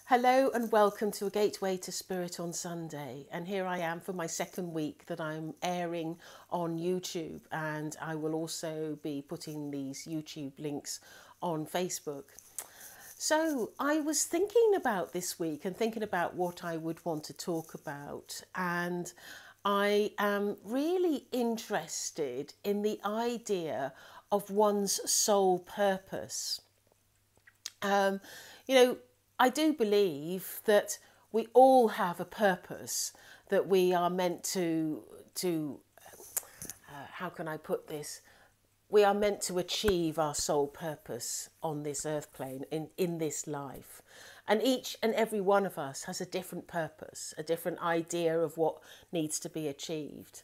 Hello and welcome to A Gateway to Spirit on Sunday. And here I am for my second week that I'm airing on YouTube, and I will also be putting these YouTube links on Facebook. So I was thinking about this week and thinking about what I would want to talk about, and I am really interested in the idea of one's soul purpose. Um, you know, I do believe that we all have a purpose that we are meant to how can I put this? We are meant to achieve our soul purpose on this earth plane, in this life. And each and every one of us has a different purpose, a different idea of what needs to be achieved.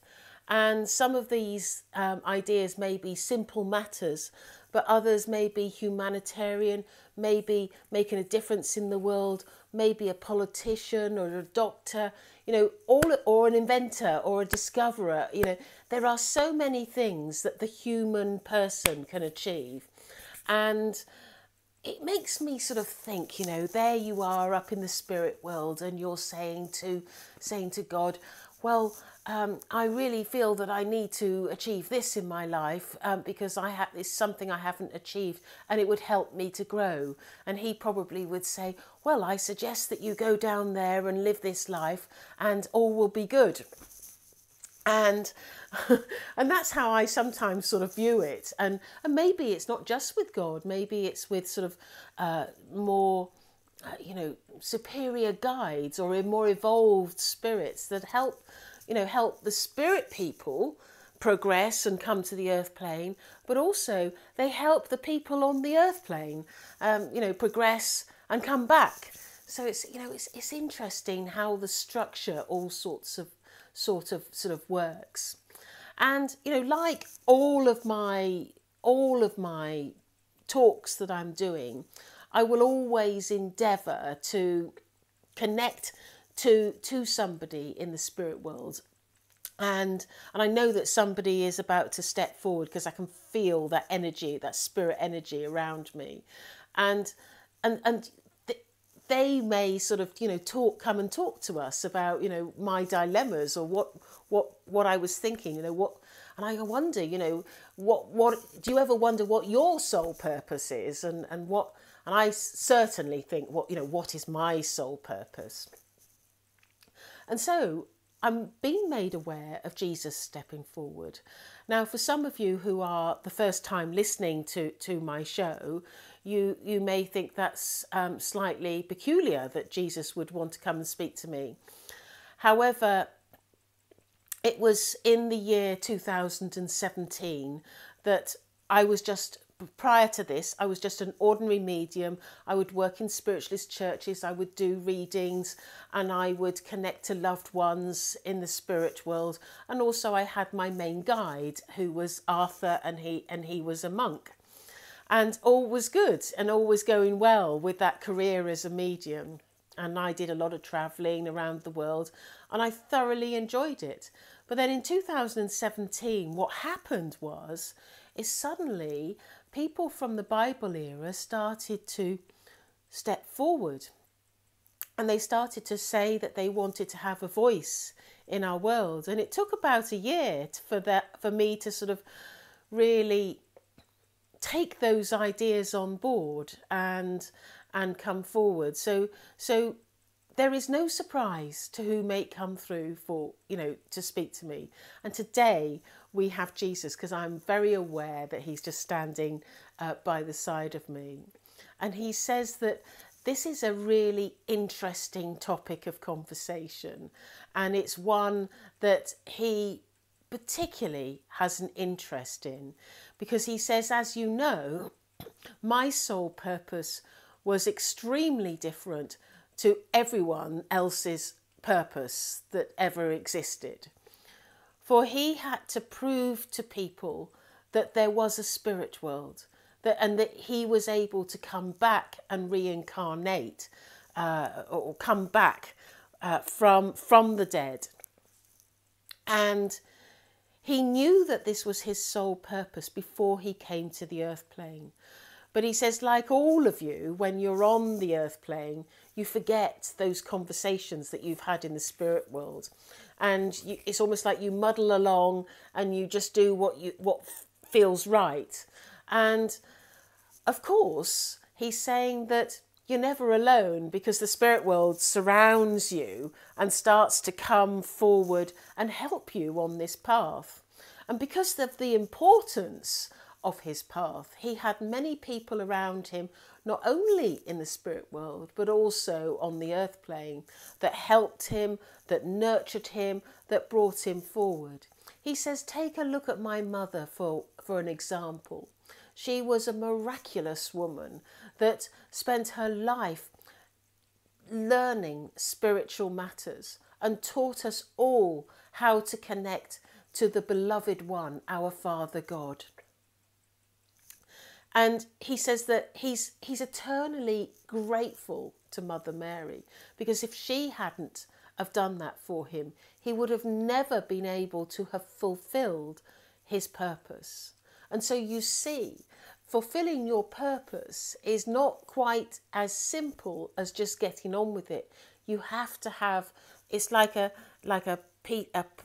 And some of these ideas may be simple matters, but others may be humanitarian, maybe making a difference in the world, maybe a politician or a doctor, or an inventor or a discoverer. There are so many things that the human person can achieve. And it makes me sort of think, there you are up in the spirit world and you're saying to God, well, I really feel that I need to achieve this in my life because it's something I haven't achieved and it would help me to grow. And he probably would say, well, I suggest that you go down there and live this life and all will be good. And and that's how I sometimes sort of view it. And maybe it's not just with God. Maybe it's with sort of more, superior guides or more evolved spirits that help the spirit people progress and come to the earth plane, but also they help the people on the earth plane, progress and come back. So it's interesting how the structure all sort of works. And like all of my talks that I'm doing, I will always endeavour to connect to somebody in the spirit world, and I know that somebody is about to step forward because I can feel that energy, that spirit energy around me, and they may sort of come and talk to us about my dilemmas or what I was thinking, and I wonder what do you ever wonder what your soul purpose is, and I certainly think what is my soul purpose. And so I'm being made aware of Jesus stepping forward. Now, for some of you who are the first time listening to my show, you may think that's slightly peculiar that Jesus would want to come and speak to me. However, it was in the year 2017 that prior to this, I was just an ordinary medium. I would work in spiritualist churches, I would do readings, and I would connect to loved ones in the spirit world. And also I had my main guide, who was Arthur, and he was a monk. And all was good and all was going well with that career as a medium. And I did a lot of travelling around the world and I thoroughly enjoyed it. But then in 2017, what happened is suddenly people from the Bible era started to step forward, and they started to say that they wanted to have a voice in our world. And it took about a year for me to sort of really take those ideas on board and come forward. So there is no surprise to who may come through to speak to me. And today we have Jesus, because I'm very aware that he's just standing by the side of me. And he says that this is a really interesting topic of conversation. And it's one that he particularly has an interest in, because he says, as you know, my soul purpose was extremely different to everyone else's purpose that ever existed. For he had to prove to people that there was a spirit world, and that he was able to come back and reincarnate, or come back from the dead. And he knew that this was his sole purpose before he came to the earth plane. But he says, like all of you, when you're on the earth plane, you forget those conversations that you've had in the spirit world. And it's almost like you muddle along and you just do what feels right. And of course, he's saying that you're never alone, because the spirit world surrounds you and starts to come forward and help you on this path. And because of the importance of his path, he had many people around him, not only in the spirit world, but also on the earth plane, that helped him, that nurtured him, that brought him forward. He says, take a look at my mother for an example. She was a miraculous woman that spent her life learning spiritual matters and taught us all how to connect to the beloved one, our Father God. And he says that he's eternally grateful to Mother Mary, because if she hadn't have done that for him, he would have never been able to have fulfilled his purpose. And so you see, fulfilling your purpose is not quite as simple as just getting on with it. You have to have, it's like a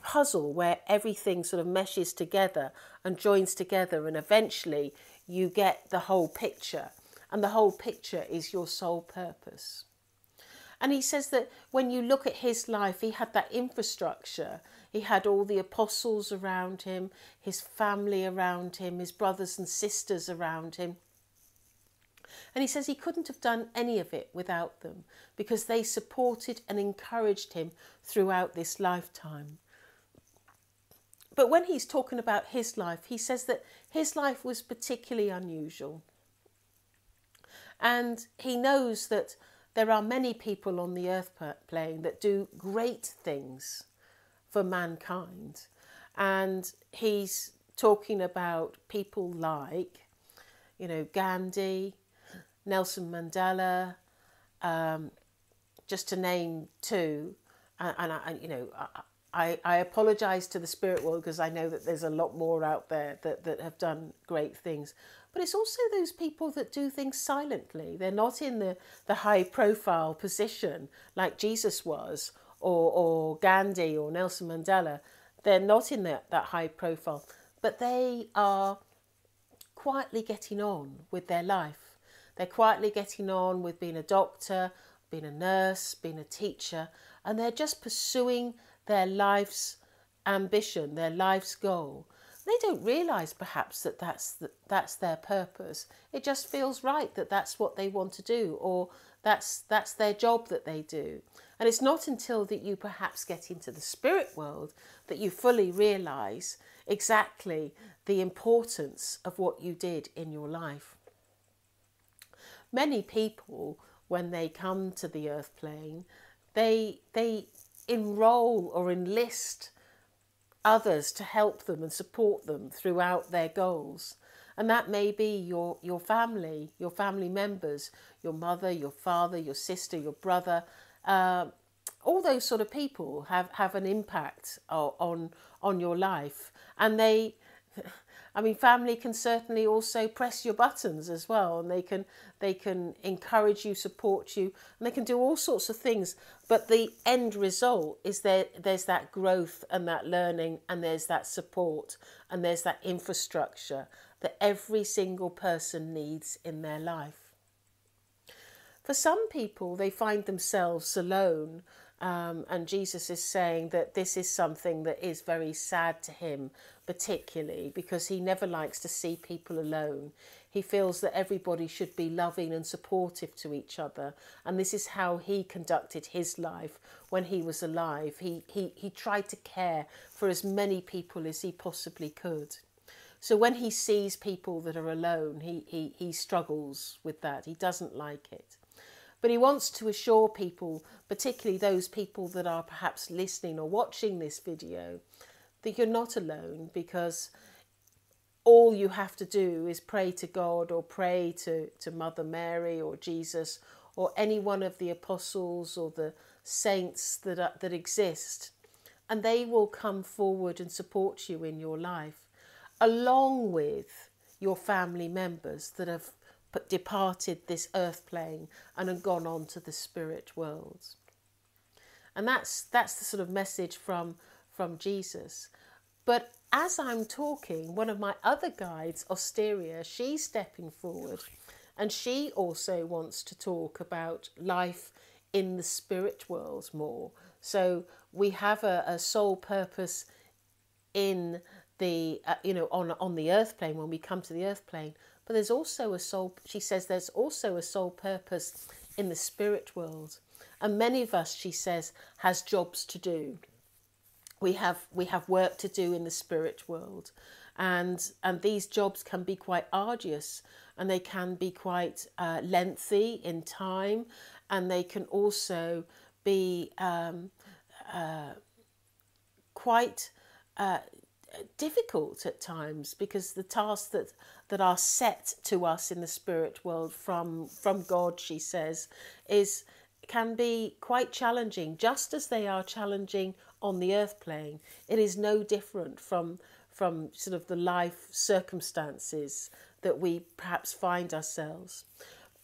puzzle where everything sort of meshes together and joins together, and eventually you get the whole picture, and the whole picture is your soul purpose. And he says that when you look at his life, he had that infrastructure. He had all the apostles around him, his family around him, his brothers and sisters around him. And he says he couldn't have done any of it without them, because they supported and encouraged him throughout this lifetime. But when he's talking about his life, he says that his life was particularly unusual. And he knows that there are many people on the earth plane that do great things for mankind. And he's talking about people like, Gandhi, Nelson Mandela, just to name two. I apologise to the spirit world, because I know that there's a lot more out there that have done great things. But it's also those people that do things silently. They're not in the high profile position like Jesus was, or Gandhi or Nelson Mandela. They're not in that high profile, but they are quietly getting on with their life. They're quietly getting on with being a doctor, being a nurse, being a teacher, and they're just pursuing their life's ambition, their life's goal. They don't realise perhaps that that's their purpose. It just feels right that that's what they want to do, or that's their job that they do. And it's not until that you perhaps get into the spirit world that you fully realise exactly the importance of what you did in your life. Many people, when they come to the earth plane, they enroll or enlist others to help them and support them throughout their goals. And that may be your family members, your mother, your father, your sister, your brother. All those sort of people have an impact on your life. And family can certainly also press your buttons as well, and they can encourage you, support you, and they can do all sorts of things. But the end result is there's that growth and that learning, and there's that support, and there's that infrastructure that every single person needs in their life. For some people, they find themselves alone, and Jesus is saying that this is something that is very sad to him, particularly because he never likes to see people alone. He feels that everybody should be loving and supportive to each other, and this is how he conducted his life when he was alive. He tried to care for as many people as he possibly could. So when he sees people that are alone, he struggles with that. He doesn't like it. But he wants to assure people, particularly those people that are perhaps listening or watching this video, that you're not alone, because all you have to do is pray to God, or pray to Mother Mary or Jesus or any one of the apostles or the saints that exist, and they will come forward and support you in your life, along with your family members that have departed this earth plane and had gone on to the spirit world. And that's the sort of message from Jesus. But as I'm talking, one of my other guides, Osteria, she's stepping forward, and she also wants to talk about life in the spirit world more. So we have a soul purpose in the on the earth plane when we come to the earth plane, but there's also a soul, she says, there's also a soul purpose in the spirit world, and many of us, she says, has jobs to do. We have work to do in the spirit world, and these jobs can be quite arduous, and they can be quite lengthy in time, and they can also be quite difficult at times, because the tasks that are set to us in the spirit world from God, she says, can be quite challenging, just as they are challenging on the earth plane. It is no different from sort of the life circumstances that we perhaps find ourselves.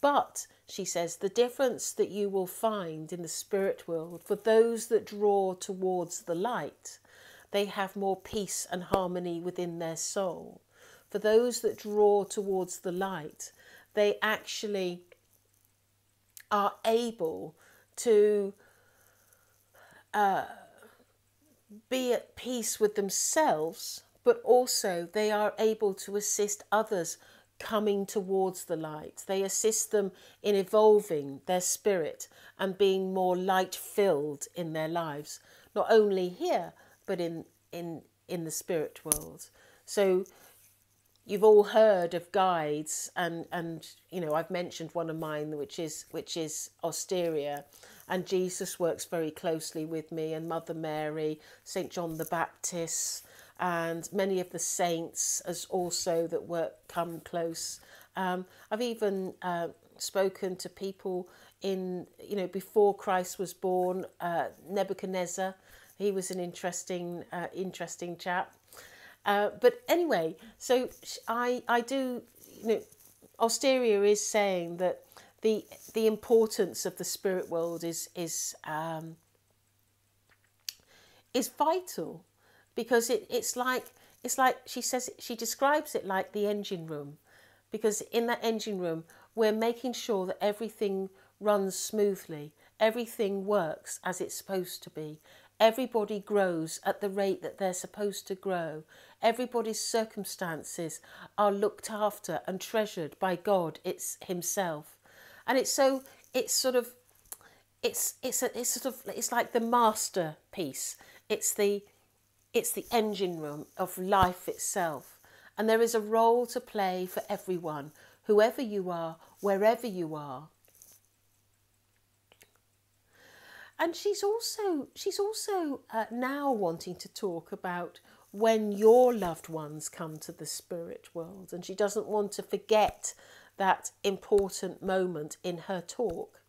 But she says the difference that you will find in the spirit world, for those that draw towards the light, they have more peace and harmony within their soul. For those that draw towards the light, they actually are able to be at peace with themselves, but also they are able to assist others coming towards the light. They assist them in evolving their spirit and being more light-filled in their lives, not only here, but in the spirit world. So you've all heard of guides, and I've mentioned one of mine, which is Osteria, and Jesus works very closely with me, and Mother Mary, St. John the Baptist, and many of the saints as also that come close. I've even spoken to people before Christ was born. Nebuchadnezzar, he was an interesting chap. But anyway, so I do, Osteria is saying that the importance of the spirit world is vital, because it's like she says, she describes it like the engine room, because in that engine room we're making sure that everything runs smoothly, everything works as it's supposed to be. Everybody grows at the rate that they're supposed to grow. Everybody's circumstances are looked after and treasured by God, it's Himself. And it's like the masterpiece. It's the engine room of life itself. And there is a role to play for everyone, whoever you are, wherever you are. And she's also now wanting to talk about when your loved ones come to the spirit world, and she doesn't want to forget that important moment in her talk,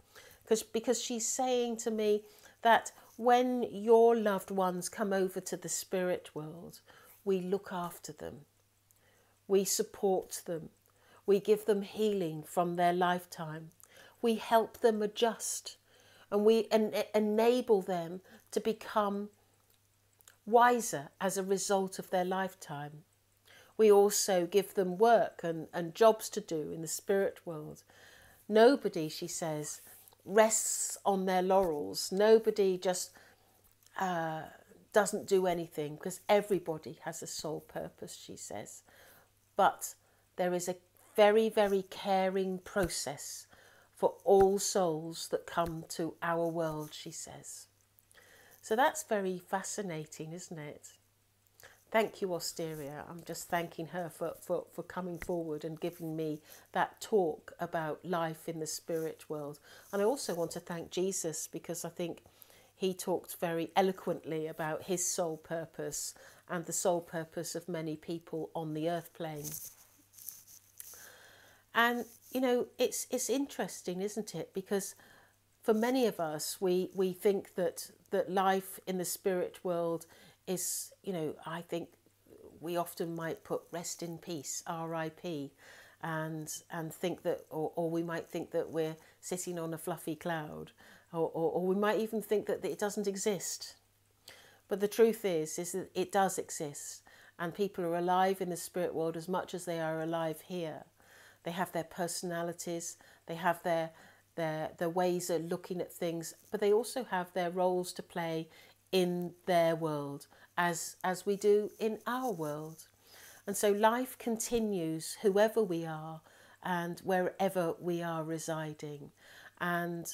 because she's saying to me that when your loved ones come over to the spirit world, we look after them, we support them, we give them healing from their lifetime, we help them adjust, and we enable them to become wiser as a result of their lifetime. We also give them work and jobs to do in the spirit world. Nobody, she says, rests on their laurels. Nobody just doesn't do anything, because everybody has a soul purpose, she says. But there is a very, very caring process for all souls that come to our world, she says. So that's very fascinating, isn't it? Thank you, Osteria. I'm just thanking her for coming forward and giving me that talk about life in the spirit world. And I also want to thank Jesus, because I think he talked very eloquently about his soul purpose and the soul purpose of many people on the earth plane. And, it's interesting, isn't it? Because for many of us, we think that life in the spirit world is, I think we often might put rest in peace, R.I.P. and think that, or we might think that we're sitting on a fluffy cloud, or we might even think that it doesn't exist. But the truth is that it does exist, and people are alive in the spirit world as much as they are alive here. They have their personalities, they have their ways of looking at things, but they also have their roles to play in their world, as we do in our world. And so life continues, whoever we are and wherever we are residing. And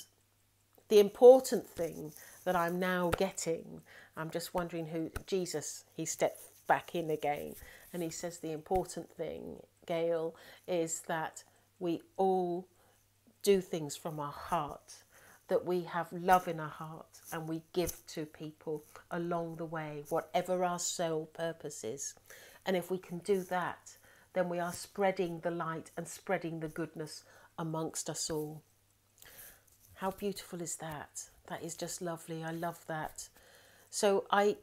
the important thing that I'm now getting, I'm just wondering who Jesus, he stepped back in again, and he says the important thing, Gail, is that we all do things from our heart, that we have love in our heart and we give to people along the way, whatever our sole purpose is. And if we can do that, then we are spreading the light and spreading the goodness amongst us all. How beautiful is that? That is just lovely. I love that. So I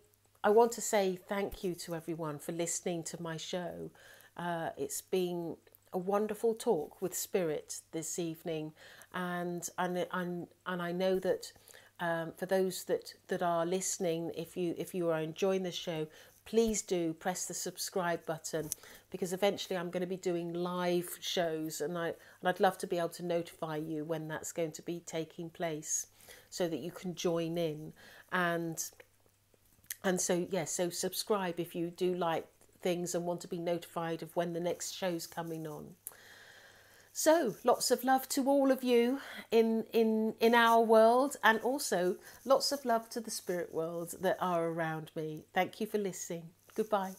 want to say thank you to everyone for listening to my show. It's been a wonderful talk with Spirit this evening, and I know that for those that are listening, if you are enjoying the show, please do press the subscribe button, because eventually I'm going to be doing live shows, and I'd love to be able to notify you when that's going to be taking place, so that you can join in. And so yes, so subscribe if you do like things and want to be notified of when the next show's coming on. So lots of love to all of you in our world, and also lots of love to the spirit world that are around me. Thank you for listening. Goodbye.